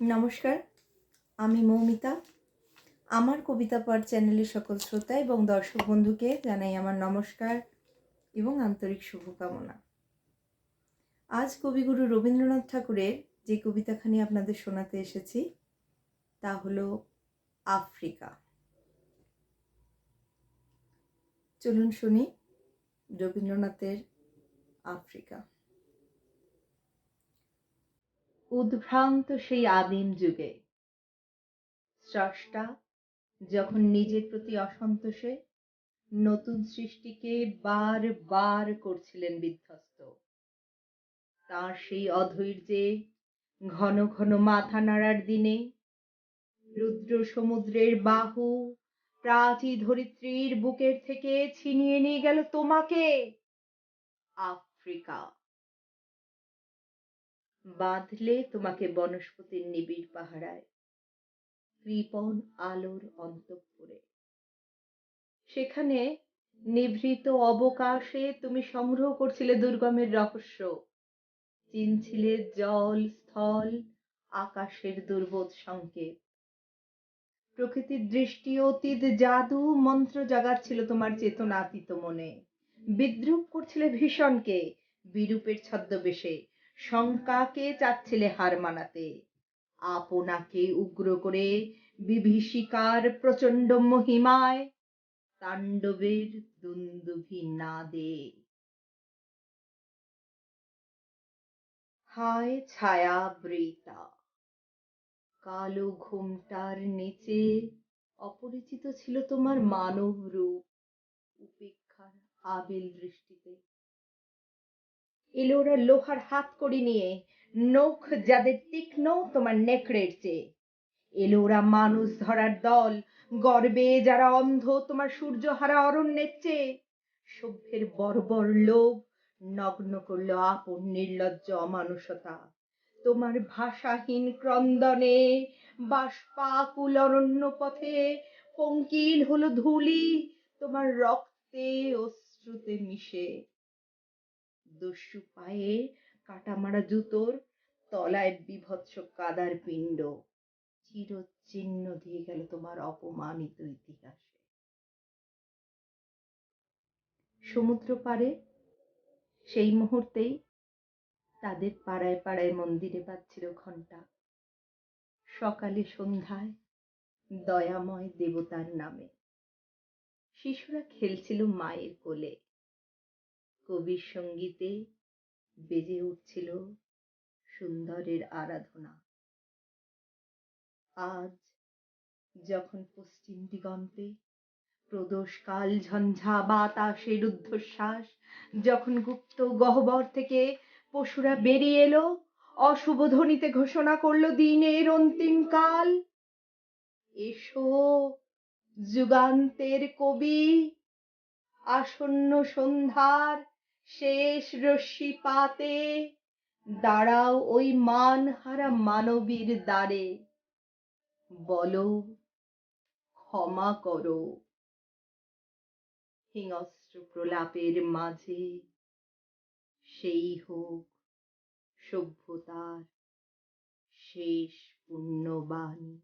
নমস্কার, আমি মৌমিতা। আমার কবিতা পাঠ চ্যানেলের সকল শ্রোতা এবং দর্শক বন্ধুকে জানাই আমার নমস্কার এবং আন্তরিক শুভকামনা। আজ কবিগুরু রবীন্দ্রনাথ ঠাকুরের যে কবিতাখানি আপনাদের শোনাতে এসেছি তা হলো আফ্রিকা। চলুন শুনি রবীন্দ্রনাথের আফ্রিকা। উদ্ভ্রান্ত সেই আদিম যুগে স্রষ্টা যখন নিজের প্রতি অসন্তোষে নতুন সৃষ্টিকে বার করছিলেন বিধ্বস্ত, তার সেই অধৈর্যে ঘন ঘন মাথা নাড়ার দিনে রুদ্র সমুদ্রের বাহু প্রাচী ধরিত্রীর বুকের থেকে ছিনিয়ে নিয়ে গেল তোমাকে, আফ্রিকা। বাঁধলে তোমাকে বনস্পতির নিবিড় পাহারায়, কৃপণ আলোর অন্তঃপুরে। সেখানে নিভৃত অবকাশে তুমি সংগ্রহ করছিলে দুর্গমের রহস্য, চিনছিলে জল স্থল আকাশের দুর্বোধ সংকেত। প্রকৃতির দৃষ্টি অতীত জাদু মন্ত্র জাগাচ্ছিল তোমার চেতনাতীত মনে। বিদ্রুপ করছিলে ভীষণকে বিরূপের ছদ্মবেশে, শঙ্কাকে চাচ্ছিলে হার মানাতে, আপনাকে উগ্র করে বিভীষিকার প্রচণ্ড মহিমায় তাণ্ডবের দুন্দুভি নাদে। হায় ছায়াবৃতা, কালো ঘোমটার নিচে অপরিচিত ছিল তোমার মানব রূপ উপেক্ষার আবিল দৃষ্টিতে। এলো ওরা লোহার হাত কড়ি নিয়ে, নখ যাদের তীক্ষ্ণ তোমার নেকড়ের চেয়ে। এলো ওরা মানুষ ধরার দল, গর্বে যারা অন্ধ তোমার সূর্যহারা অরণ্যের চেয়ে। সভ্যের বর্বর লোভ নগ্ন করলো আপন নির্লজ্জ অমানুষতা তোমার ভাষাহীন ক্রন্দনে। বাষ্পাকুল অরণ্য পথে পঙ্কিল হলো ধূলি তোমার রক্তে অশ্রুতে মিশে। দস্যু পায়ে কাটামারা জুতোর তলায় বিভৎস কাদার পিণ্ড চিরচিহ্ন দিয়ে গেল তোমার অপমানিত ইতিহাসে। সমুদ্র পারে সেই মুহূর্তেই তাদের পাড়ায় পাড়ায় মন্দিরে বাজছিল ঘণ্টা। সকালে সন্ধ্যায় দয়াময় দেবতার নামে শিশুরা খেলছিল মায়ের কোলে। কবির সঙ্গীতে বেজে উঠছিল সুন্দরের আরাধনা। আজ যখন পশ্চিম দিগন্তে প্রদোষকাল ঝঞ্ঝা বাতাসের ঊর্ধ্বশ্বাস, যখন গুপ্ত গহ্বর থেকে পশুরা বেরিয়ে এলো, অশুভ ধ্বনিতে ঘোষণা করলো দিনের অন্তিম কাল। এসো যুগান্তের কবি, আসন্ন সন্ধ্যার শেষ রশ্মিপাতে দাঁড়াও ওই মানহারা মানবীর দ্বারে, বলো ক্ষমা করো। হিংস্র প্রলাপের মাঝে সেই হোক সভ্যতার শেষ পুণ্যবাণী।